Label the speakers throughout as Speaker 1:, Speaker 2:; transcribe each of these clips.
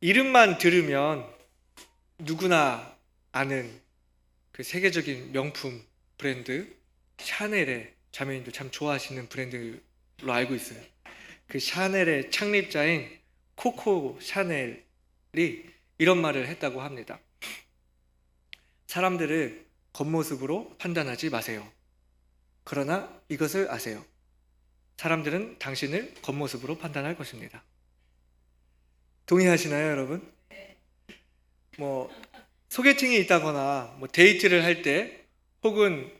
Speaker 1: 이름만 들으면 누구나 아는 그 세계적인 명품 브랜드 샤넬의, 자매님도 참 좋아하시는 브랜드로 알고 있어요. 그 샤넬의 창립자인 코코 샤넬이 이런 말을 했다고 합니다. 사람들을 겉모습으로 판단하지 마세요. 그러나 이것을 아세요. 사람들은 당신을 겉모습으로 판단할 것입니다. 동의하시나요, 여러분? 소개팅이 있다거나 데이트를 할 때, 혹은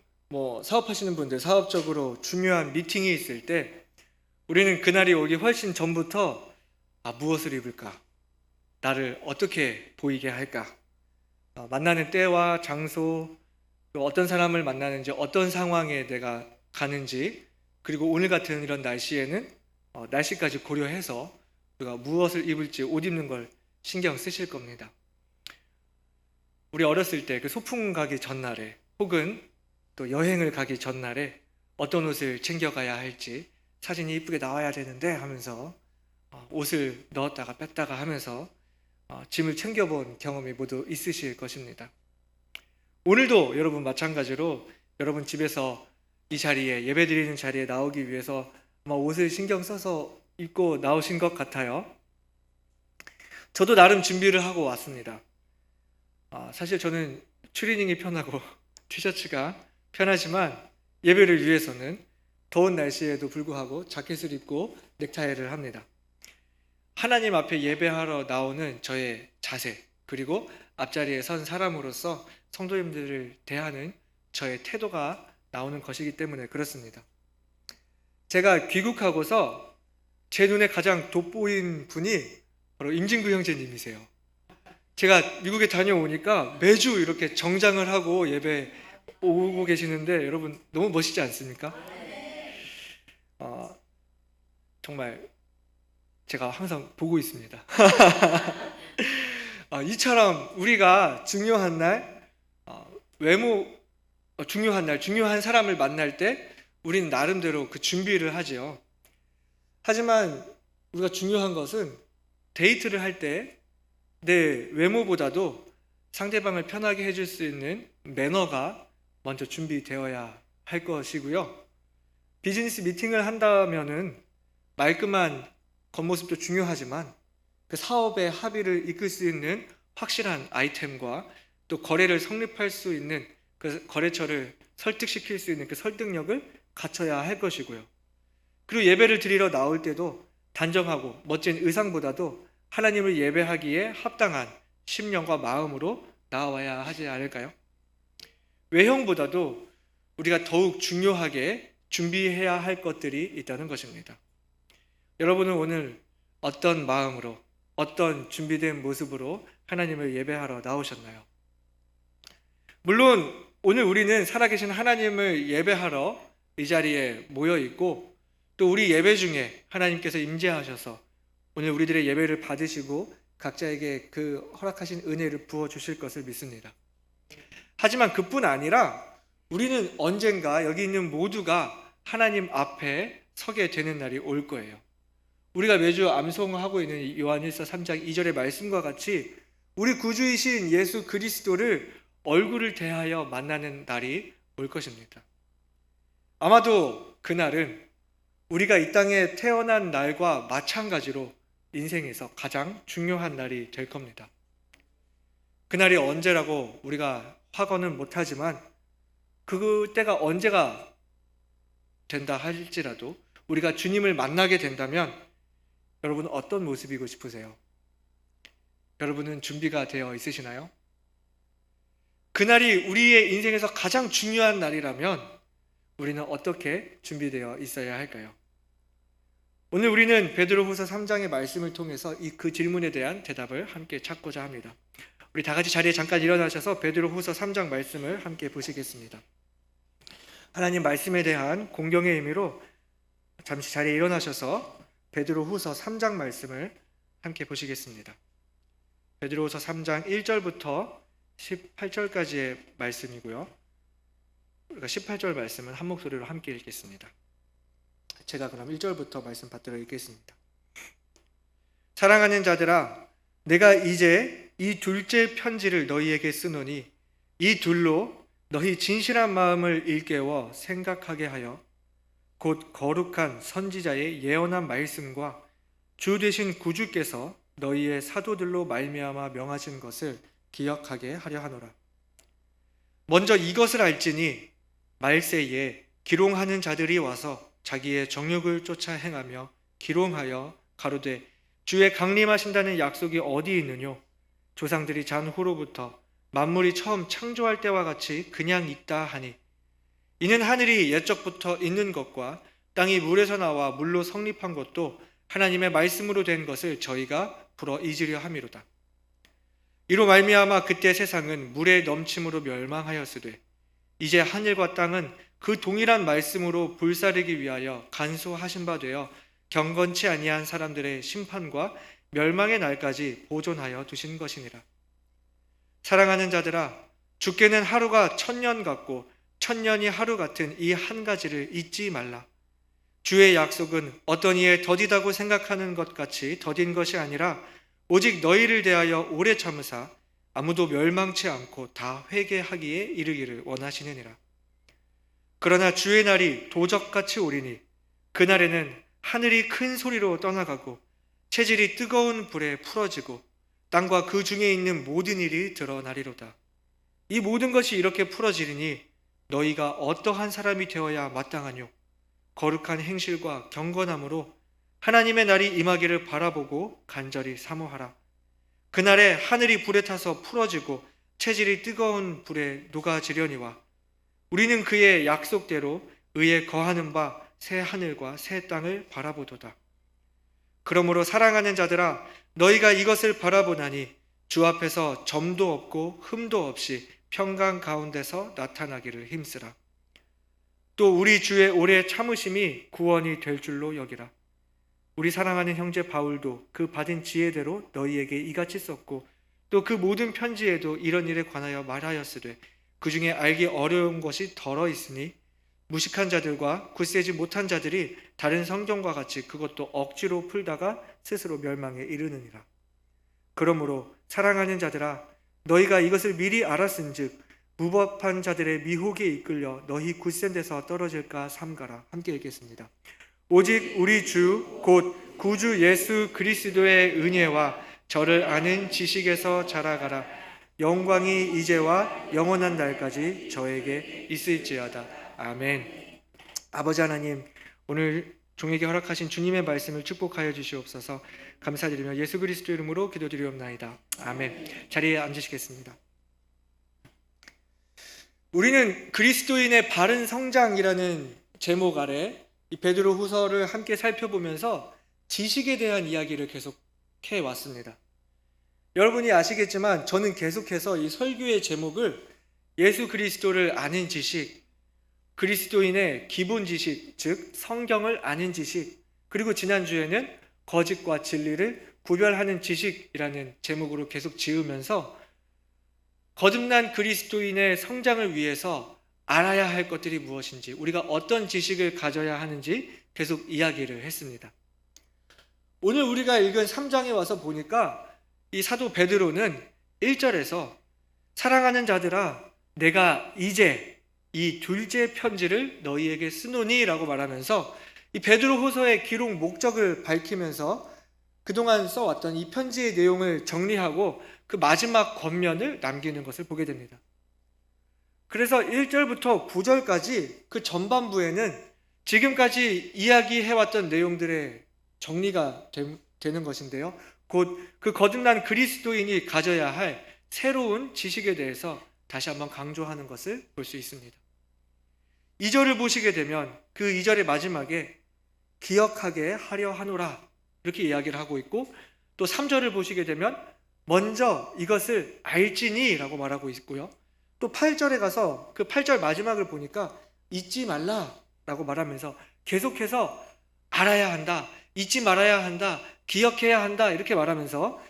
Speaker 1: 사업하시는 분들 사업적으로 중요한 미팅이 있을 때, 우리는 그날이 오기 훨씬 전부터 무엇을 입을까? 나를 어떻게 보이게 할까? 만나는 때와 장소, 또 어떤 사람을 만나는지, 어떤 상황에 내가 가는지, 그리고 오늘 같은 이런 날씨에는 날씨까지 고려해서 우리가 무엇을 입을지, 옷 입는 걸 신경 쓰실 겁니다. 우리 어렸을 때 그 소풍 가기 전날에, 혹은 또 여행을 가기 전날에 어떤 옷을 챙겨가야 할지, 사진이 이쁘게 나와야 되는데 하면서 옷을 넣었다가 뺐다가 하면서 짐을 챙겨본 경험이 모두 있으실 것입니다. 오늘도 여러분 마찬가지로 여러분 집에서 이 자리에, 예배드리는 자리에 나오기 위해서 아마 옷을 신경 써서 입고 나오신 것 같아요. 저도 나름 준비를 하고 왔습니다. 사실 저는 추리닝이 편하고 티셔츠가 편하지만 예배를 위해서는 더운 날씨에도 불구하고 자켓을 입고 넥타이를 합니다. 하나님 앞에 예배하러 나오는 저의 자세, 그리고 앞자리에 선 사람으로서 성도님들을 대하는 저의 태도가 나오는 것이기 때문에 그렇습니다. 제가 귀국하고서 제 눈에 가장 돋보인 분이 바로 임진구 형제님이세요. 제가 미국에 다녀오니까 매주 이렇게 정장을 하고 예배 오고 계시는데 여러분 너무 멋있지 않습니까? 정말 제가 항상 보고 있습니다. 이처럼 우리가 중요한 날, 중요한 사람을 만날 때 우리는 나름대로 그 준비를 하지요. 하지만 우리가 중요한 것은 데이트를 할 때 내 외모보다도 상대방을 편하게 해줄 수 있는 매너가 먼저 준비되어야 할 것이고요. 비즈니스 미팅을 한다면은 말끔한 겉모습도 중요하지만 그 사업의 합의를 이끌 수 있는 확실한 아이템과 또 거래를 성립할 수 있는 그 거래처를 설득시킬 수 있는 그 설득력을 갖춰야 할 것이고요. 그리고 예배를 드리러 나올 때도 단정하고 멋진 의상보다도 하나님을 예배하기에 합당한 심령과 마음으로 나와야 하지 않을까요? 외형보다도 우리가 더욱 중요하게 준비해야 할 것들이 있다는 것입니다. 여러분은 오늘 어떤 마음으로, 어떤 준비된 모습으로 하나님을 예배하러 나오셨나요? 물론 오늘 우리는 살아계신 하나님을 예배하러 이 자리에 모여 있고, 또 우리 예배 중에 하나님께서 임재하셔서 오늘 우리들의 예배를 받으시고 각자에게 그 허락하신 은혜를 부어주실 것을 믿습니다. 하지만 그뿐 아니라 우리는 언젠가 여기 있는 모두가 하나님 앞에 서게 되는 날이 올 거예요. 우리가 매주 암송하고 있는 요한일서 3장 2절의 말씀과 같이 우리 구주이신 예수 그리스도를 얼굴을 대하여 만나는 날이 올 것입니다. 아마도 그날은 우리가 이 땅에 태어난 날과 마찬가지로 인생에서 가장 중요한 날이 될 겁니다. 그날이 언제라고 우리가 확언은 못하지만 그때가 언제가 된다 할지라도 우리가 주님을 만나게 된다면 여러분은 어떤 모습이고 싶으세요? 여러분은 준비가 되어 있으시나요? 그날이 우리의 인생에서 가장 중요한 날이라면 우리는 어떻게 준비되어 있어야 할까요? 오늘 우리는 베드로후서 3장의 말씀을 통해서 그 질문에 대한 대답을 함께 찾고자 합니다. 우리 다 같이 자리에 잠깐 일어나셔서 베드로후서 3장 말씀을 함께 보시겠습니다. 하나님 말씀에 대한 공경의 의미로 잠시 자리에 일어나셔서 베드로후서 3장 말씀을 함께 보시겠습니다. 베드로후서 3장 1절부터 18절까지의 말씀이고요. 우리가 18절 말씀은 한 목소리로 함께 읽겠습니다. 제가 그럼 1절부터 말씀 받들어 읽겠습니다. 사랑하는 자들아, 내가 이제 이 둘째 편지를 너희에게 쓰노니 이 둘로 너희 진실한 마음을 일깨워 생각하게 하여 곧 거룩한 선지자의 예언한 말씀과 주 되신 구주께서 너희의 사도들로 말미암아 명하신 것을 기억하게 하려 하노라. 먼저 이것을 알지니 말세에 기롱하는 자들이 와서 자기의 정욕을 쫓아 행하며 기롱하여 가로되 주의 강림하신다는 약속이 어디 있느뇨? 조상들이 잔 후로부터 만물이 처음 창조할 때와 같이 그냥 있다 하니 이는 하늘이 옛적부터 있는 것과 땅이 물에서 나와 물로 성립한 것도 하나님의 말씀으로 된 것을 저희가 불어 잊으려 함이로다. 이로 말미암아 그때 세상은 물의 넘침으로 멸망하였으되 이제 하늘과 땅은 그 동일한 말씀으로 불사르기 위하여 간소하신 바 되어 경건치 아니한 사람들의 심판과 멸망의 날까지 보존하여 두신 것이니라. 사랑하는 자들아, 주께는 하루가 1000년 같고 1000년이 하루 같은 이 한 가지를 잊지 말라. 주의 약속은 어떤 이에 더디다고 생각하는 것 같이 더딘 것이 아니라 오직 너희를 대하여 오래 참으사 아무도 멸망치 않고 다 회개하기에 이르기를 원하시느니라. 그러나 주의 날이 도적같이 오리니 그날에는 하늘이 큰 소리로 떠나가고 체질이 뜨거운 불에 풀어지고 땅과 그 중에 있는 모든 일이 드러나리로다. 이 모든 것이 이렇게 풀어지리니 너희가 어떠한 사람이 되어야 마땅하뇨? 거룩한 행실과 경건함으로 하나님의 날이 임하기를 바라보고 간절히 사모하라. 그날에 하늘이 불에 타서 풀어지고 체질이 뜨거운 불에 녹아지려니와 우리는 그의 약속대로 의에 거하는 바 새 하늘과 새 땅을 바라보도다. 그러므로 사랑하는 자들아, 너희가 이것을 바라보나니 주 앞에서 점도 없고 흠도 없이 평강 가운데서 나타나기를 힘쓰라. 또 우리 주의 오래 참으심이 구원이 될 줄로 여기라. 우리 사랑하는 형제 바울도 그 받은 지혜대로 너희에게 이같이 썼고 또 그 모든 편지에도 이런 일에 관하여 말하였으되 그 중에 알기 어려운 것이 덜어 있으니 무식한 자들과 굳세지 못한 자들이 다른 성경과 같이 그것도 억지로 풀다가 스스로 멸망에 이르느니라. 그러므로 사랑하는 자들아, 너희가 이것을 미리 알았은즉 무법한 자들의 미혹에 이끌려 너희 굳센 데서 떨어질까 삼가라. 함께 읽겠습니다. 오직 우리 주 곧 구주 예수 그리스도의 은혜와 저를 아는 지식에서 자라가라. 영광이 이제와 영원한 날까지 저에게 있을지어다. 아멘. 아버지 하나님, 오늘 종에게 허락하신 주님의 말씀을 축복하여 주시옵소서. 감사드리며 예수 그리스도 이름으로 기도드리옵나이다. 아멘. 자리에 앉으시겠습니다. 우리는 그리스도인의 바른 성장이라는 제목 아래 이 베드로 후서를 함께 살펴보면서 지식에 대한 이야기를 계속해 왔습니다. 여러분이 아시겠지만 저는 계속해서 이 설교의 제목을 예수 그리스도를 아는 지식, 그리스도인의 기본 지식, 즉 성경을 아는 지식, 그리고 지난주에는 거짓과 진리를 구별하는 지식이라는 제목으로 계속 지으면서 거듭난 그리스도인의 성장을 위해서 알아야 할 것들이 무엇인지, 우리가 어떤 지식을 가져야 하는지 계속 이야기를 했습니다. 오늘 우리가 읽은 3장에 와서 보니까 이 사도 베드로는 1절에서 사랑하는 자들아, 내가 이제 이 둘째 편지를 너희에게 쓰노니 라고 말하면서 이 베드로 후서의 기록 목적을 밝히면서 그동안 써왔던 이 편지의 내용을 정리하고 그 마지막 권면을 남기는 것을 보게 됩니다. 그래서 1절부터 9절까지 그 전반부에는 지금까지 이야기해왔던 내용들의 정리가 되는 것인데요. 곧 그 거듭난 그리스도인이 가져야 할 새로운 지식에 대해서 다시 한번 강조하는 것을 볼 수 있습니다. 2절을 보시게 되면 그 2절의 마지막에 기억하게 하려 하노라 이렇게 이야기를 하고 있고, 또 3절을 보시게 되면 먼저 이것을 알지니 라고 말하고 있고요. 또 8절에 가서 그 8절 마지막을 보니까 잊지 말라 라고 말하면서 계속해서 알아야 한다, 잊지 말아야 한다, 기억해야 한다 이렇게 말하면서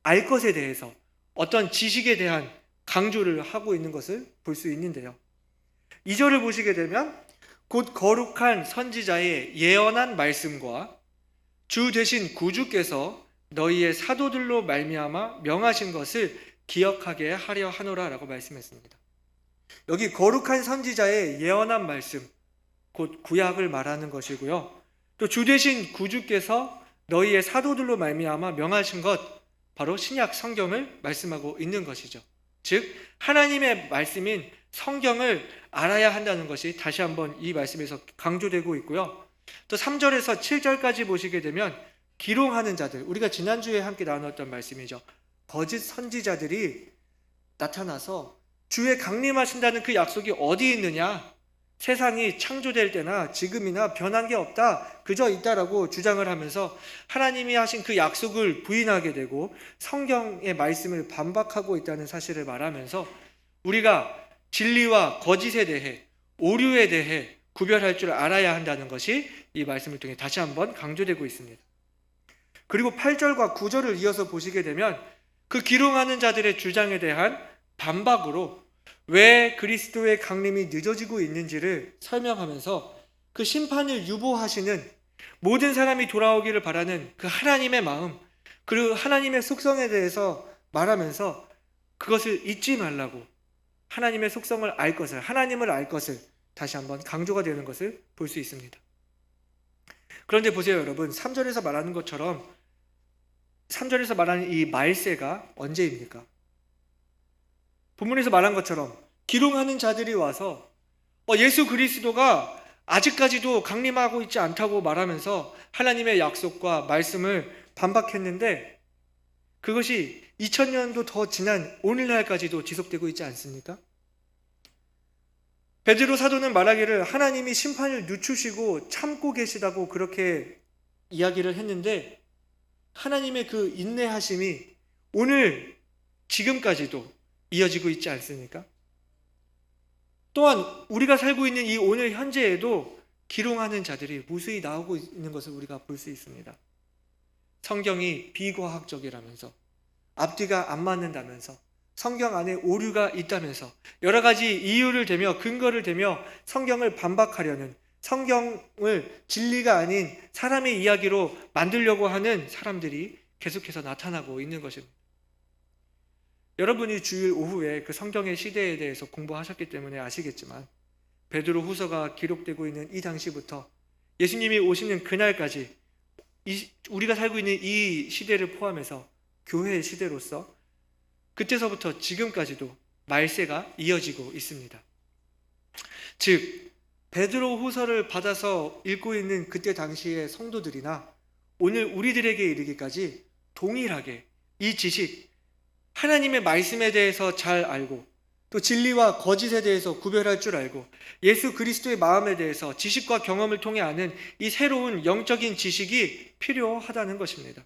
Speaker 1: 알 것에 대해서 어떤 지식에 대한 강조를 하고 있는 것을 볼 수 있는데요. 2절을 보시게 되면 곧 거룩한 선지자의 예언한 말씀과 주 되신 구주께서 너희의 사도들로 말미암아 명하신 것을 기억하게 하려 하노라라고 말씀했습니다. 여기 거룩한 선지자의 예언한 말씀, 곧 구약을 말하는 것이고요. 또 주 되신 구주께서 너희의 사도들로 말미암아 명하신 것, 바로 신약 성경을 말씀하고 있는 것이죠. 즉 하나님의 말씀인 성경을 알아야 한다는 것이 다시 한번 이 말씀에서 강조되고 있고요. 또 3절에서 7절까지 보시게 되면 기롱하는 자들, 우리가 지난주에 함께 나눴던 말씀이죠. 거짓 선지자들이 나타나서 주의 강림하신다는 그 약속이 어디 있느냐, 세상이 창조될 때나 지금이나 변한 게 없다, 그저 있다라고 주장을 하면서 하나님이 하신 그 약속을 부인하게 되고 성경의 말씀을 반박하고 있다는 사실을 말하면서 우리가 진리와 거짓에 대해, 오류에 대해 구별할 줄 알아야 한다는 것이 이 말씀을 통해 다시 한번 강조되고 있습니다. 그리고 8절과 9절을 이어서 보시게 되면 그 기롱하는 자들의 주장에 대한 반박으로 왜 그리스도의 강림이 늦어지고 있는지를 설명하면서 그 심판을 유보하시는, 모든 사람이 돌아오기를 바라는 그 하나님의 마음, 그리고 하나님의 속성에 대해서 말하면서 그것을 잊지 말라고, 하나님의 속성을 알 것을, 하나님을 알 것을 다시 한번 강조가 되는 것을 볼 수 있습니다. 그런데 보세요 여러분, 3절에서 말하는 것처럼 3절에서 말하는 이 말세가 언제입니까? 본문에서 말한 것처럼 기롱하는 자들이 와서 예수 그리스도가 아직까지도 강림하고 있지 않다고 말하면서 하나님의 약속과 말씀을 반박했는데 그것이 2000년도 더 지난 오늘날까지도 지속되고 있지 않습니까? 베드로 사도는 말하기를 하나님이 심판을 늦추시고 참고 계시다고 그렇게 이야기를 했는데 하나님의 그 인내하심이 오늘 지금까지도 이어지고 있지 않습니까? 또한 우리가 살고 있는 이 오늘 현재에도 기롱하는 자들이 무수히 나오고 있는 것을 우리가 볼 수 있습니다. 성경이 비과학적이라면서, 앞뒤가 안 맞는다면서, 성경 안에 오류가 있다면서 여러 가지 이유를 대며 근거를 대며 성경을 반박하려는, 성경을 진리가 아닌 사람의 이야기로 만들려고 하는 사람들이 계속해서 나타나고 있는 것입니다. 여러분이 주일 오후에 그 성경의 시대에 대해서 공부하셨기 때문에 아시겠지만 베드로 후서가 기록되고 있는 이 당시부터 예수님이 오시는 그날까지 우리가 살고 있는 이 시대를 포함해서 교회의 시대로서 그때서부터 지금까지도 말세가 이어지고 있습니다. 즉 베드로 후서를 받아서 읽고 있는 그때 당시의 성도들이나 오늘 우리들에게 이르기까지 동일하게 이 지식, 하나님의 말씀에 대해서 잘 알고 또 진리와 거짓에 대해서 구별할 줄 알고 예수 그리스도의 마음에 대해서 지식과 경험을 통해 아는 이 새로운 영적인 지식이 필요하다는 것입니다.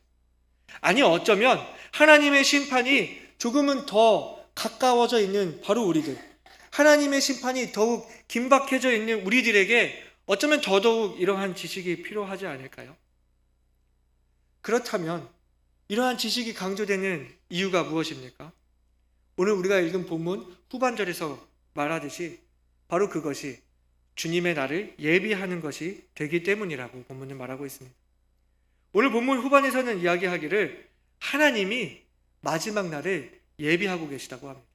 Speaker 1: 아니 어쩌면 하나님의 심판이 조금은 더 가까워져 있는 바로 우리들, 하나님의 심판이 더욱 긴박해져 있는 우리들에게 어쩌면 더더욱 이러한 지식이 필요하지 않을까요? 그렇다면 이러한 지식이 강조되는 이유가 무엇입니까? 오늘 우리가 읽은 본문 후반절에서 말하듯이 바로 그것이 주님의 날을 예비하는 것이 되기 때문이라고 본문은 말하고 있습니다. 오늘 본문 후반에서는 이야기하기를 하나님이 마지막 날을 예비하고 계시다고 합니다.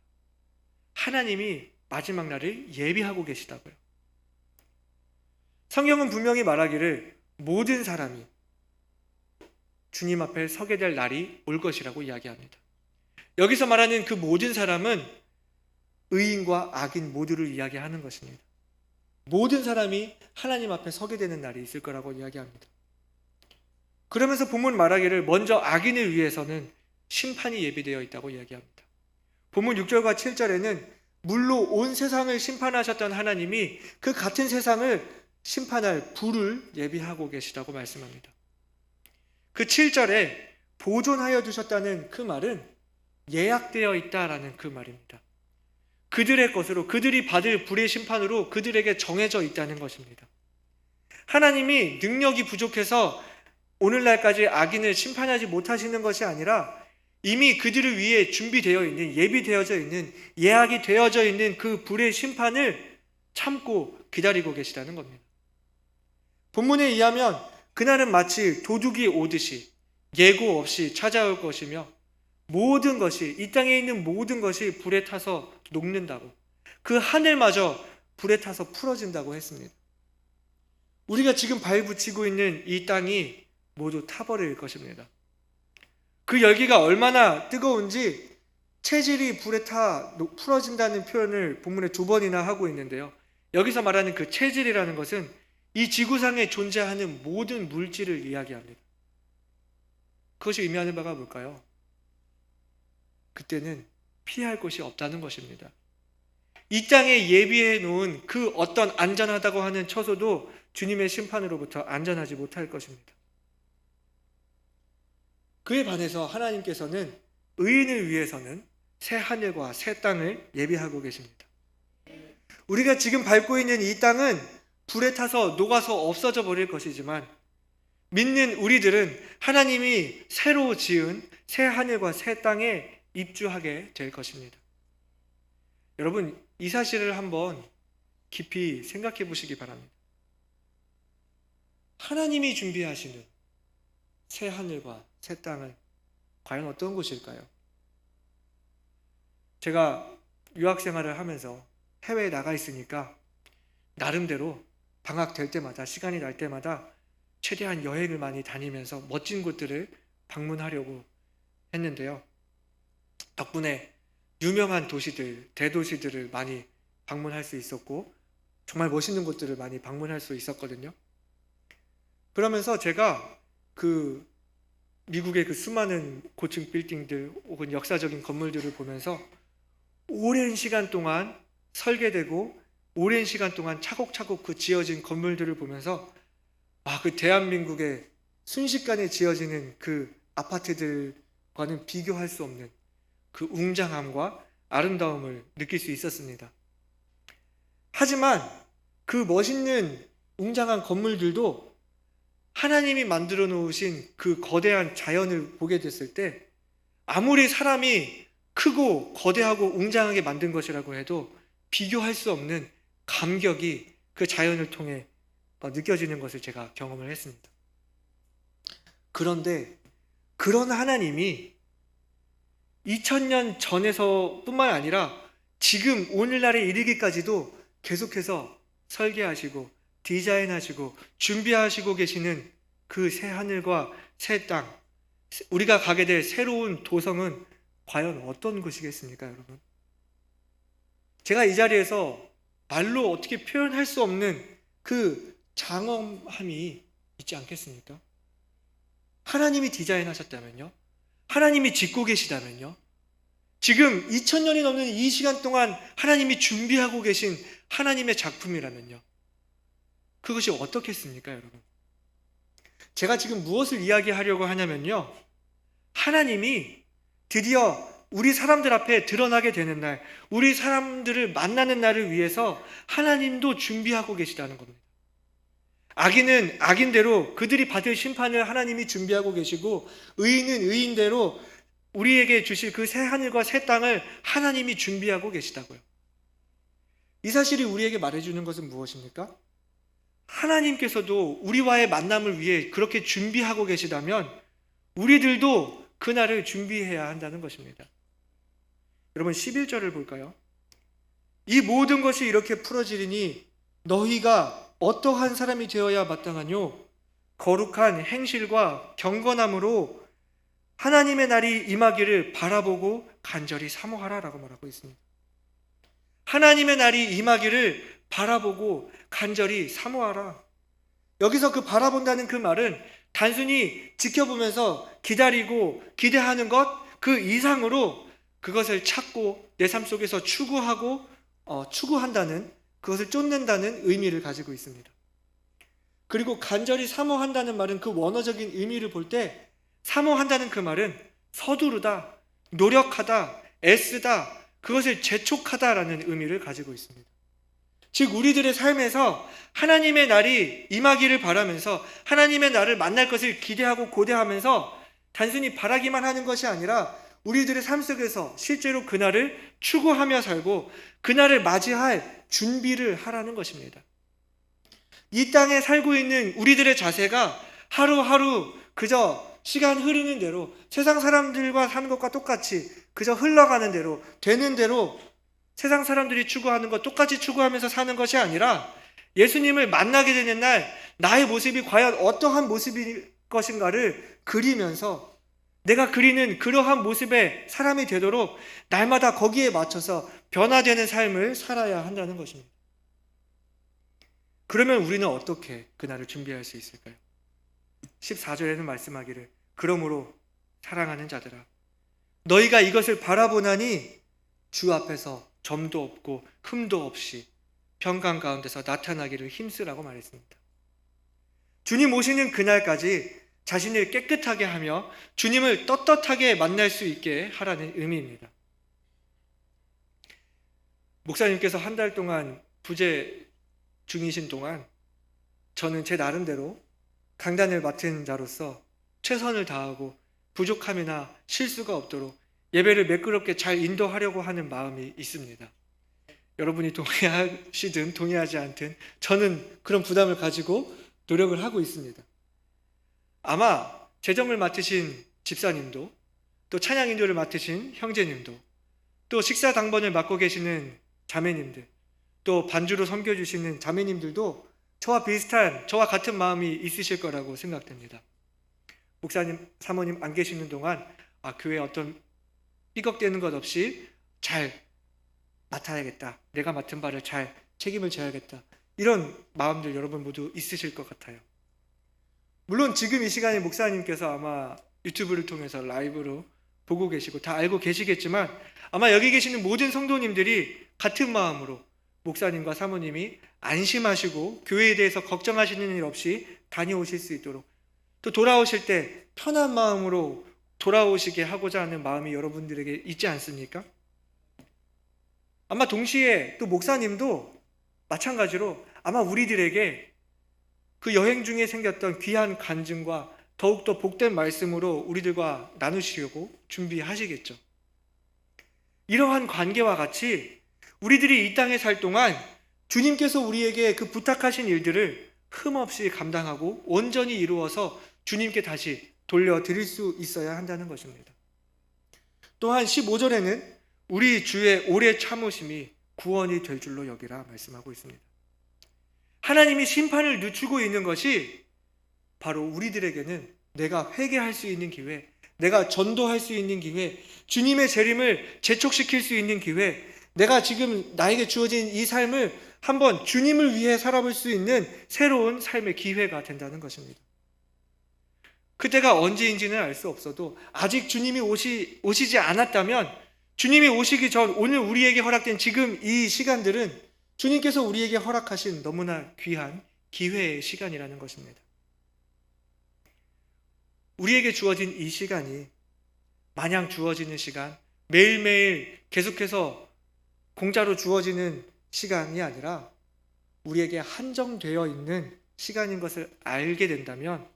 Speaker 1: 하나님이 마지막 날을 예비하고 계시다고요. 성경은 분명히 말하기를 모든 사람이 주님 앞에 서게 될 날이 올 것이라고 이야기합니다. 여기서 말하는 그 모든 사람은 의인과 악인 모두를 이야기하는 것입니다. 모든 사람이 하나님 앞에 서게 되는 날이 있을 거라고 이야기합니다. 그러면서 본문 말하기를 먼저 악인을 위해서는 심판이 예비되어 있다고 이야기합니다. 본문 6절과 7절에는 물로 온 세상을 심판하셨던 하나님이 그 같은 세상을 심판할 불을 예비하고 계시다고 말씀합니다. 그 7절에 보존하여 두셨다는 그 말은 예약되어 있다라는 그 말입니다. 그들의 것으로, 그들이 받을 불의 심판으로 그들에게 정해져 있다는 것입니다. 하나님이 능력이 부족해서 오늘날까지 악인을 심판하지 못하시는 것이 아니라 이미 그들을 위해 준비되어 있는, 예비되어져 있는, 예약이 되어져 있는 그 불의 심판을 참고 기다리고 계시다는 겁니다. 본문에 의하면 그날은 마치 도둑이 오듯이 예고 없이 찾아올 것이며 모든 것이, 이 땅에 있는 모든 것이 불에 타서 녹는다고, 그 하늘마저 불에 타서 풀어진다고 했습니다. 우리가 지금 발붙이고 있는 이 땅이 모두 타버릴 것입니다. 그 열기가 얼마나 뜨거운지 체질이 불에 타 풀어진다는 표현을 본문에 2번이나 하고 있는데요. 여기서 말하는 그 체질이라는 것은 이 지구상에 존재하는 모든 물질을 이야기합니다. 그것이 의미하는 바가 뭘까요? 그때는 피할 곳이 없다는 것입니다. 이 땅에 예비해 놓은 그 어떤 안전하다고 하는 처소도 주님의 심판으로부터 안전하지 못할 것입니다. 그에 반해서 하나님께서는 의인을 위해서는 새 하늘과 새 땅을 예비하고 계십니다. 우리가 지금 밟고 있는 이 땅은 불에 타서 녹아서 없어져 버릴 것이지만 믿는 우리들은 하나님이 새로 지은 새 하늘과 새 땅에 입주하게 될 것입니다. 여러분, 이 사실을 한번 깊이 생각해 보시기 바랍니다. 하나님이 준비하시는 새 하늘과 새 땅은 과연 어떤 곳일까요? 제가 유학 생활을 하면서 해외에 나가 있으니까 나름대로 방학 될 때마다, 시간이 날 때마다 최대한 여행을 많이 다니면서 멋진 곳들을 방문하려고 했는데요. 덕분에 유명한 도시들, 대도시들을 많이 방문할 수 있었고 정말 멋있는 곳들을 많이 방문할 수 있었거든요. 그러면서 제가 그 미국의 그 수많은 고층 빌딩들 혹은 역사적인 건물들을 보면서 오랜 시간 동안 설계되고 오랜 시간 동안 차곡차곡 그 지어진 건물들을 보면서 그 대한민국의 순식간에 지어지는 그 아파트들과는 비교할 수 없는 그 웅장함과 아름다움을 느낄 수 있었습니다. 하지만 그 멋있는 웅장한 건물들도 하나님이 만들어 놓으신 그 거대한 자연을 보게 됐을 때 아무리 사람이 크고 거대하고 웅장하게 만든 것이라고 해도 비교할 수 없는 감격이 그 자연을 통해 느껴지는 것을 제가 경험을 했습니다. 그런데 그런 하나님이 2000년 전에서 뿐만 아니라 지금 오늘날에 이르기까지도 계속해서 설계하시고 디자인하시고 준비하시고 계시는 그 새 하늘과 새 땅, 우리가 가게 될 새로운 도성은 과연 어떤 곳이겠습니까, 여러분? 제가 이 자리에서 말로 어떻게 표현할 수 없는 그 장엄함이 있지 않겠습니까? 하나님이 디자인하셨다면요? 하나님이 짓고 계시다면요? 지금 2000년이 넘는 이 시간 동안 하나님이 준비하고 계신 하나님의 작품이라면요? 그것이 어떻겠습니까, 여러분? 제가 지금 무엇을 이야기하려고 하냐면요, 하나님이 드디어 우리 사람들 앞에 드러나게 되는 날, 우리 사람들을 만나는 날을 위해서 하나님도 준비하고 계시다는 겁니다. 악인은 악인대로 그들이 받을 심판을 하나님이 준비하고 계시고, 의인은 의인대로 우리에게 주실 그 새 하늘과 새 땅을 하나님이 준비하고 계시다고요. 이 사실이 우리에게 말해주는 것은 무엇입니까? 하나님께서도 우리와의 만남을 위해 그렇게 준비하고 계시다면 우리들도 그날을 준비해야 한다는 것입니다. 여러분, 11절을 볼까요? 이 모든 것이 이렇게 풀어지리니 너희가 어떠한 사람이 되어야 마땅하뇨? 거룩한 행실과 경건함으로 하나님의 날이 임하기를 바라보고 간절히 사모하라 라고 말하고 있습니다. 하나님의 날이 임하기를 바라보고 간절히 사모하라. 여기서 그 바라본다는 그 말은 단순히 지켜보면서 기다리고 기대하는 것 그 이상으로 그것을 찾고 내 삶 속에서 추구한다는, 그것을 쫓는다는 의미를 가지고 있습니다. 그리고 간절히 사모한다는 말은 그 원어적인 의미를 볼 때 사모한다는 그 말은 서두르다, 노력하다, 애쓰다, 그것을 재촉하다라는 의미를 가지고 있습니다. 즉 우리들의 삶에서 하나님의 날이 임하기를 바라면서 하나님의 날을 만날 것을 기대하고 고대하면서 단순히 바라기만 하는 것이 아니라 우리들의 삶 속에서 실제로 그날을 추구하며 살고 그날을 맞이할 준비를 하라는 것입니다. 이 땅에 살고 있는 우리들의 자세가 하루하루 그저 시간 흐르는 대로 세상 사람들과 사는 것과 똑같이 그저 흘러가는 대로 되는 대로 세상 사람들이 추구하는 것 똑같이 추구하면서 사는 것이 아니라 예수님을 만나게 되는 날 나의 모습이 과연 어떠한 모습일 것인가를 그리면서 내가 그리는 그러한 모습의 사람이 되도록 날마다 거기에 맞춰서 변화되는 삶을 살아야 한다는 것입니다. 그러면 우리는 어떻게 그날을 준비할 수 있을까요? 14절에는 말씀하기를 그러므로 사랑하는 자들아 너희가 이것을 바라보나니 주 앞에서 점도 없고 흠도 없이 평강 가운데서 나타나기를 힘쓰라고 말했습니다. 주님 오시는 그날까지 자신을 깨끗하게 하며 주님을 떳떳하게 만날 수 있게 하라는 의미입니다. 목사님께서 한 달 동안 부재 중이신 동안 저는 제 나름대로 강단을 맡은 자로서 최선을 다하고 부족함이나 실수가 없도록 예배를 매끄럽게 잘 인도하려고 하는 마음이 있습니다. 여러분이 동의하시든 동의하지 않든 저는 그런 부담을 가지고 노력을 하고 있습니다. 아마 재정을 맡으신 집사님도 또 찬양 인도를 맡으신 형제님도 또 식사 당번을 맡고 계시는 자매님들 또 반주로 섬겨주시는 자매님들도 저와 비슷한 저와 같은 마음이 있으실 거라고 생각됩니다. 목사님 사모님 안 계시는 동안 교회에 어떤 삐걱대는 것 없이 잘 맡아야겠다, 내가 맡은 바를 잘 책임을 져야겠다, 이런 마음들 여러분 모두 있으실 것 같아요. 물론 지금 이 시간에 목사님께서 아마 유튜브를 통해서 라이브로 보고 계시고 다 알고 계시겠지만 아마 여기 계시는 모든 성도님들이 같은 마음으로 목사님과 사모님이 안심하시고 교회에 대해서 걱정하시는 일 없이 다녀오실 수 있도록 또 돌아오실 때 편한 마음으로 돌아오시게 하고자 하는 마음이 여러분들에게 있지 않습니까? 아마 동시에 또 목사님도 마찬가지로 아마 우리들에게 그 여행 중에 생겼던 귀한 간증과 더욱더 복된 말씀으로 우리들과 나누시려고 준비하시겠죠. 이러한 관계와 같이 우리들이 이 땅에 살 동안 주님께서 우리에게 그 부탁하신 일들을 흠없이 감당하고 온전히 이루어서 주님께 다시 돌려드릴 수 있어야 한다는 것입니다. 또한 15절에는 우리 주의 오래 참으심이 구원이 될 줄로 여기라 말씀하고 있습니다. 하나님이 심판을 늦추고 있는 것이 바로 우리들에게는 내가 회개할 수 있는 기회, 내가 전도할 수 있는 기회, 주님의 재림을 재촉시킬 수 있는 기회, 내가 지금 나에게 주어진 이 삶을 한번 주님을 위해 살아볼 수 있는 새로운 삶의 기회가 된다는 것입니다. 그때가 언제인지는 알 수 없어도 아직 주님이 오시지 않았다면 주님이 오시기 전 오늘 우리에게 허락된 지금 이 시간들은 주님께서 우리에게 허락하신 너무나 귀한 기회의 시간이라는 것입니다. 우리에게 주어진 이 시간이 마냥 주어지는 시간, 매일매일 계속해서 공짜로 주어지는 시간이 아니라 우리에게 한정되어 있는 시간인 것을 알게 된다면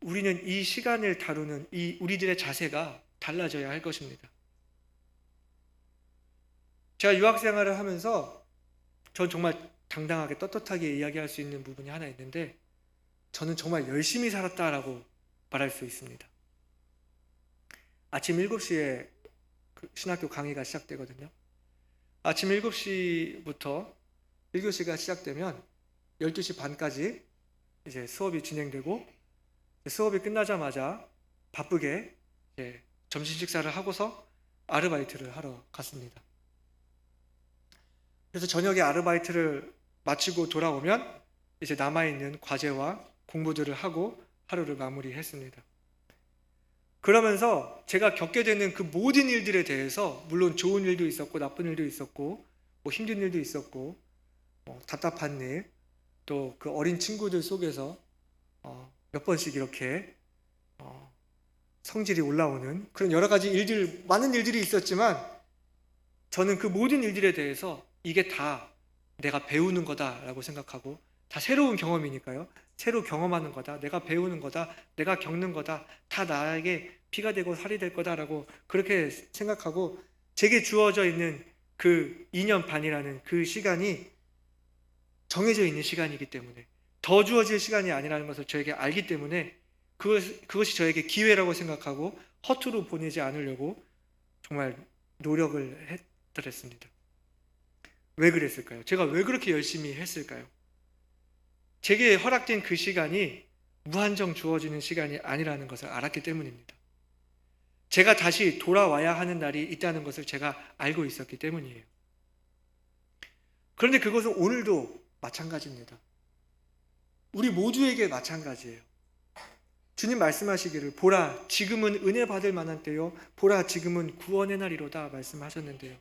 Speaker 1: 우리는 이 시간을 다루는 이 우리들의 자세가 달라져야 할 것입니다. 제가 유학생활을 하면서 전 정말 당당하게 떳떳하게 이야기할 수 있는 부분이 하나 있는데 저는 정말 열심히 살았다라고 말할 수 있습니다. 아침 7시에 신학교 강의가 시작되거든요. 아침 7시부터 1교시가 시작되면 12시 반까지 이제 수업이 진행되고 수업이 끝나자마자 바쁘게 이제 점심 식사를 하고서 아르바이트를 하러 갔습니다. 그래서 저녁에 아르바이트를 마치고 돌아오면 이제 남아있는 과제와 공부들을 하고 하루를 마무리했습니다. 그러면서 제가 겪게 되는 그 모든 일들에 대해서 물론 좋은 일도 있었고 나쁜 일도 있었고 뭐 힘든 일도 있었고 답답한 일, 또 그 어린 친구들 속에서 몇 번씩 이렇게 성질이 올라오는 그런 여러 가지 일들, 많은 일들이 있었지만 저는 그 모든 일들에 대해서 이게 다 내가 배우는 거다라고 생각하고 다 새로운 경험이니까요. 새로 경험하는 거다, 내가 배우는 거다, 내가 겪는 거다, 다 나에게 피가 되고 살이 될 거다라고 그렇게 생각하고 제게 주어져 있는 그 2년 반이라는 그 시간이 정해져 있는 시간이기 때문에 더 주어질 시간이 아니라는 것을 저에게 알기 때문에 그것이 저에게 기회라고 생각하고 허투루 보내지 않으려고 정말 노력을 했더랬습니다. 왜 그랬을까요? 제가 왜 그렇게 열심히 했을까요? 제게 허락된 그 시간이 무한정 주어지는 시간이 아니라는 것을 알았기 때문입니다. 제가 다시 돌아와야 하는 날이 있다는 것을 제가 알고 있었기 때문이에요. 그런데 그것은 오늘도 마찬가지입니다. 우리 모두에게 마찬가지예요. 주님 말씀하시기를 보라 지금은 은혜 받을 만한 때요 보라 지금은 구원의 날이로다 말씀하셨는데요.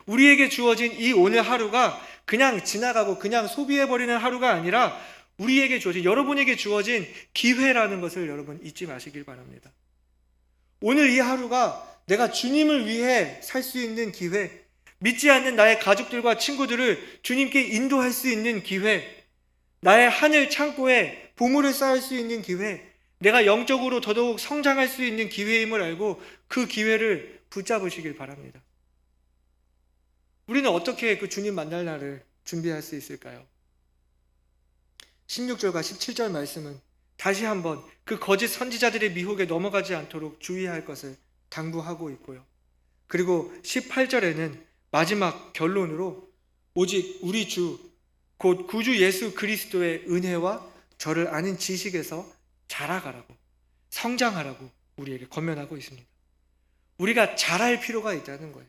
Speaker 1: 우리에게 주어진 이 오늘 하루가 그냥 지나가고 그냥 소비해버리는 하루가 아니라 우리에게 주어진, 여러분에게 주어진 기회라는 것을 여러분 잊지 마시길 바랍니다. 오늘 이 하루가 내가 주님을 위해 살 수 있는 기회, 믿지 않는 나의 가족들과 친구들을 주님께 인도할 수 있는 기회, 나의 하늘 창고에 보물을 쌓을 수 있는 기회, 내가 영적으로 더더욱 성장할 수 있는 기회임을 알고 그 기회를 붙잡으시길 바랍니다. 우리는 어떻게 그 주님 만날 날을 준비할 수 있을까요? 16절과 17절 말씀은 다시 한번 그 거짓 선지자들의 미혹에 넘어가지 않도록 주의할 것을 당부하고 있고요. 그리고 18절에는 마지막 결론으로 오직 우리 주 곧 구주 예수 그리스도의 은혜와 저를 아는 지식에서 자라가라고, 성장하라고 우리에게 권면하고 있습니다. 우리가 자랄 필요가 있다는 거예요.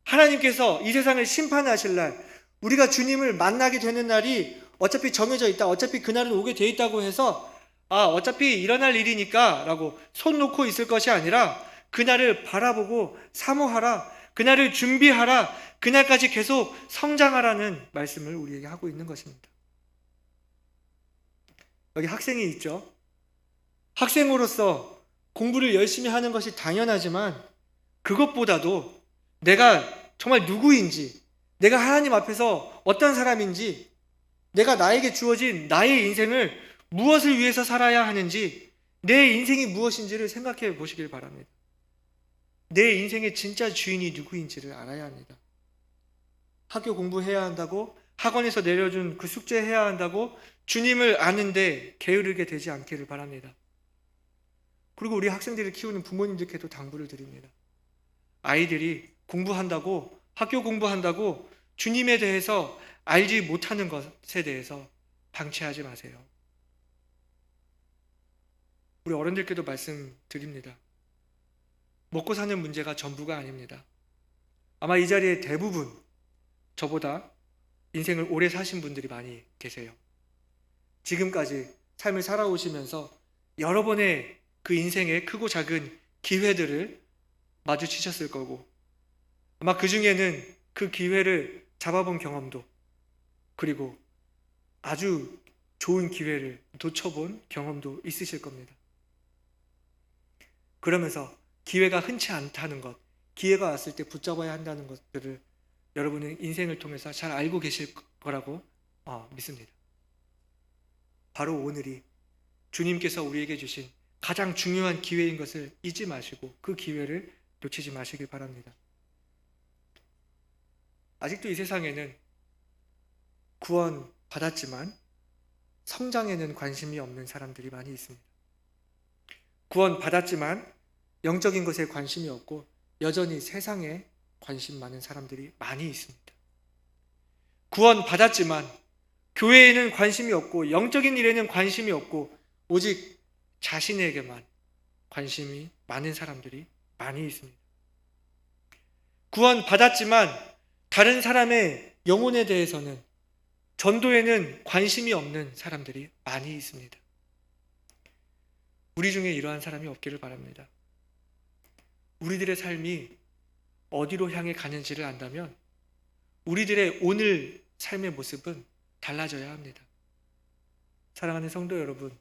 Speaker 1: 하나님께서 이 세상을 심판하실 날, 우리가 주님을 만나게 되는 날이 어차피 정해져 있다, 어차피 그날은 오게 돼 있다고 해서 어차피 일어날 일이니까 라고 손 놓고 있을 것이 아니라 그날을 바라보고 사모하라, 그날을 준비하라, 그날까지 계속 성장하라는 말씀을 우리에게 하고 있는 것입니다. 여기 학생이 있죠. 학생으로서 공부를 열심히 하는 것이 당연하지만 그것보다도 내가 정말 누구인지, 내가 하나님 앞에서 어떤 사람인지, 내가 나에게 주어진 나의 인생을 무엇을 위해서 살아야 하는지, 내 인생이 무엇인지를 생각해 보시길 바랍니다. 내 인생의 진짜 주인이 누구인지를 알아야 합니다. 학교 공부해야 한다고, 학원에서 내려준 그 숙제 해야 한다고 주님을 아는데 게으르게 되지 않기를 바랍니다. 그리고 우리 학생들을 키우는 부모님들께도 당부를 드립니다. 아이들이 공부한다고, 학교 공부한다고 주님에 대해서 알지 못하는 것에 대해서 방치하지 마세요. 우리 어른들께도 말씀드립니다. 먹고 사는 문제가 전부가 아닙니다. 아마 이 자리에 대부분 저보다 인생을 오래 사신 분들이 많이 계세요. 지금까지 삶을 살아오시면서 여러 번의 그 인생의 크고 작은 기회들을 마주치셨을 거고, 아마 그 중에는 그 기회를 잡아본 경험도, 그리고 아주 좋은 기회를 놓쳐본 경험도 있으실 겁니다. 그러면서 기회가 흔치 않다는 것, 기회가 왔을 때 붙잡아야 한다는 것들을 여러분은 인생을 통해서 잘 알고 계실 거라고 믿습니다. 바로 오늘이 주님께서 우리에게 주신 가장 중요한 기회인 것을 잊지 마시고 그 기회를 놓치지 마시길 바랍니다. 아직도 이 세상에는 구원 받았지만 성장에는 관심이 없는 사람들이 많이 있습니다. 구원 받았지만 영적인 것에 관심이 없고 여전히 세상에 관심 많은 사람들이 많이 있습니다. 구원 받았지만 교회에는 관심이 없고 영적인 일에는 관심이 없고 오직 자신에게만 관심이 많은 사람들이 많이 있습니다. 구원 받았지만 다른 사람의 영혼에 대해서는, 전도에는 관심이 없는 사람들이 많이 있습니다. 우리 중에 이러한 사람이 없기를 바랍니다. 우리들의 삶이 어디로 향해 가는지를 안다면 우리들의 오늘 삶의 모습은 달라져야 합니다. 사랑하는 성도 여러분,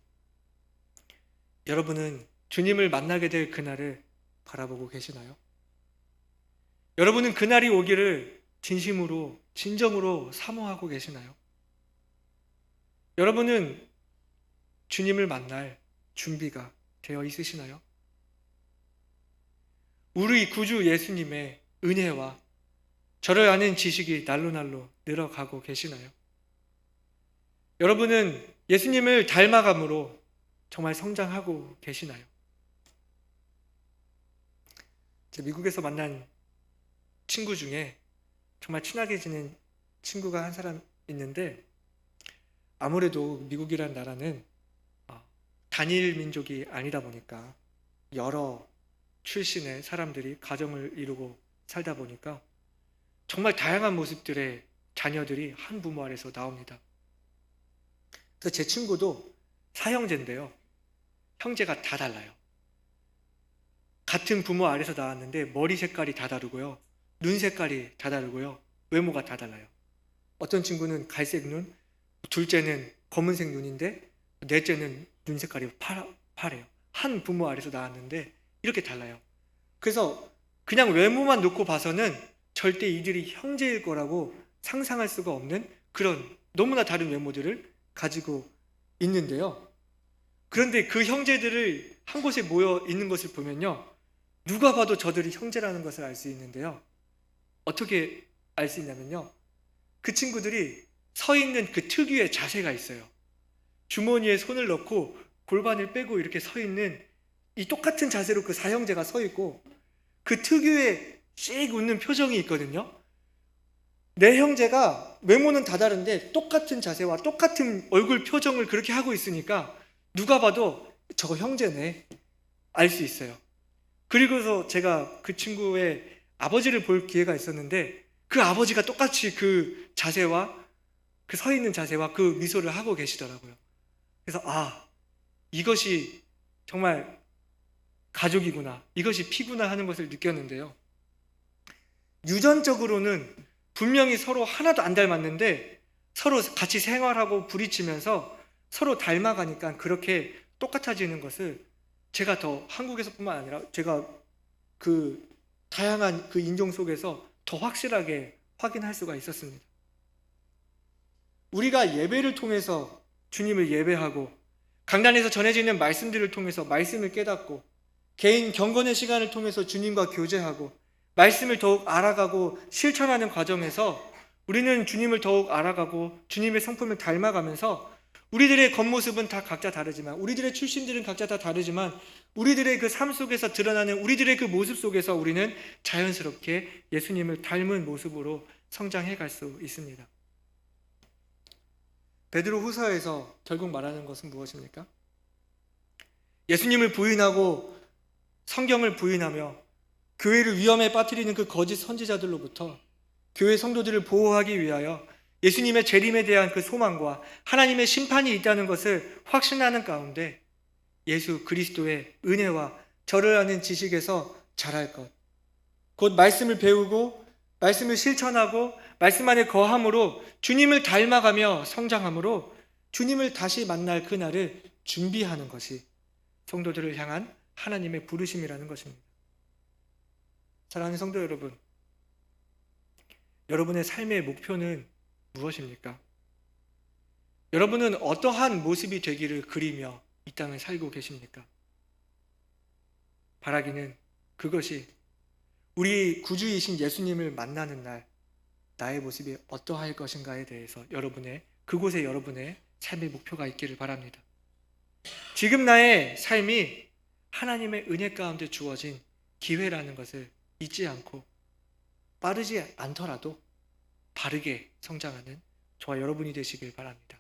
Speaker 1: 여러분은 주님을 만나게 될 그날을 바라보고 계시나요? 여러분은 그날이 오기를 진심으로, 진정으로 사모하고 계시나요? 여러분은 주님을 만날 준비가 되어 있으시나요? 우리 구주 예수님의 은혜와 저를 아는 지식이 날로 늘어가고 계시나요? 여러분은 예수님을 닮아감으로 정말 성장하고 계시나요? 제 미국에서 만난 친구 중에 정말 친하게 지낸 친구가 한 사람 있는데, 아무래도 미국이란 나라는 단일 민족이 아니다 보니까 여러 출신의 사람들이 가정을 이루고 살다 보니까 정말 다양한 모습들의 자녀들이 한 부모 아래서 나옵니다. 그래서 제 친구도 사형제인데요, 형제가 다 달라요. 같은 부모 아래서 나왔는데 머리 색깔이 다 다르고요, 눈 색깔이 다 다르고요, 외모가 다 달라요. 어떤 친구는 갈색 눈, 둘째는 검은색 눈인데 넷째는 눈 색깔이 파래요. 한 부모 아래서 나왔는데 이렇게 달라요. 그래서 그냥 외모만 놓고 봐서는 절대 이들이 형제일 거라고 상상할 수가 없는 그런 너무나 다른 외모들을 가지고 있는데요. 그런데 그 형제들을 한 곳에 모여 있는 것을 보면요, 누가 봐도 저들이 형제라는 것을 알 수 있는데요. 어떻게 알 수 있냐면요, 그 친구들이 서 있는 그 특유의 자세가 있어요. 주머니에 손을 넣고 골반을 빼고 이렇게 서 있는 이 똑같은 자세로 그 사형제가 서 있고, 그 특유의 씩 웃는 표정이 있거든요. 내 형제가 외모는 다 다른데 똑같은 자세와 똑같은 얼굴 표정을 그렇게 하고 있으니까 누가 봐도 저거 형제네 알 수 있어요. 그리고서 제가 그 친구의 아버지를 볼 기회가 있었는데, 그 아버지가 똑같이 그 자세와 그 서 있는 자세와 그 미소를 하고 계시더라고요. 그래서 이것이 정말 가족이구나, 이것이 피구나 하는 것을 느꼈는데요. 유전적으로는 분명히 서로 하나도 안 닮았는데 서로 같이 생활하고 부딪히면서 서로 닮아가니까 그렇게 똑같아지는 것을 제가 더 한국에서뿐만 아니라 제가 그 다양한 그 인종 속에서 더 확실하게 확인할 수가 있었습니다. 우리가 예배를 통해서 주님을 예배하고 강단에서 전해지는 말씀들을 통해서 말씀을 깨닫고 개인 경건의 시간을 통해서 주님과 교제하고 말씀을 더욱 알아가고 실천하는 과정에서 우리는 주님을 더욱 알아가고 주님의 성품을 닮아가면서 우리들의 겉모습은 다 각자 다르지만, 우리들의 출신들은 각자 다 다르지만, 우리들의 그 삶 속에서 드러나는 우리들의 그 모습 속에서 우리는 자연스럽게 예수님을 닮은 모습으로 성장해 갈 수 있습니다. 베드로 후서에서 결국 말하는 것은 무엇입니까? 예수님을 부인하고 성경을 부인하며 교회를 위험에 빠뜨리는 그 거짓 선지자들로부터 교회 성도들을 보호하기 위하여 예수님의 재림에 대한 그 소망과 하나님의 심판이 있다는 것을 확신하는 가운데 예수 그리스도의 은혜와 저를 아는 지식에서 자랄 것, 곧 말씀을 배우고 말씀을 실천하고 말씀 안에 거함으로 주님을 닮아가며 성장함으로 주님을 다시 만날 그날을 준비하는 것이 성도들을 향한 하나님의 부르심이라는 것입니다. 사랑하는 성도 여러분, 여러분의 삶의 목표는 무엇입니까? 여러분은 어떠한 모습이 되기를 그리며 이 땅을 살고 계십니까? 바라기는 그것이 우리 구주이신 예수님을 만나는 날 나의 모습이 어떠할 것인가에 대해서 그곳에 여러분의 삶의 목표가 있기를 바랍니다. 지금 나의 삶이 하나님의 은혜 가운데 주어진 기회라는 것을 잊지 않고 빠르지 않더라도 바르게 성장하는 저와 여러분이 되시길 바랍니다.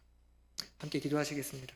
Speaker 1: 함께 기도하시겠습니다.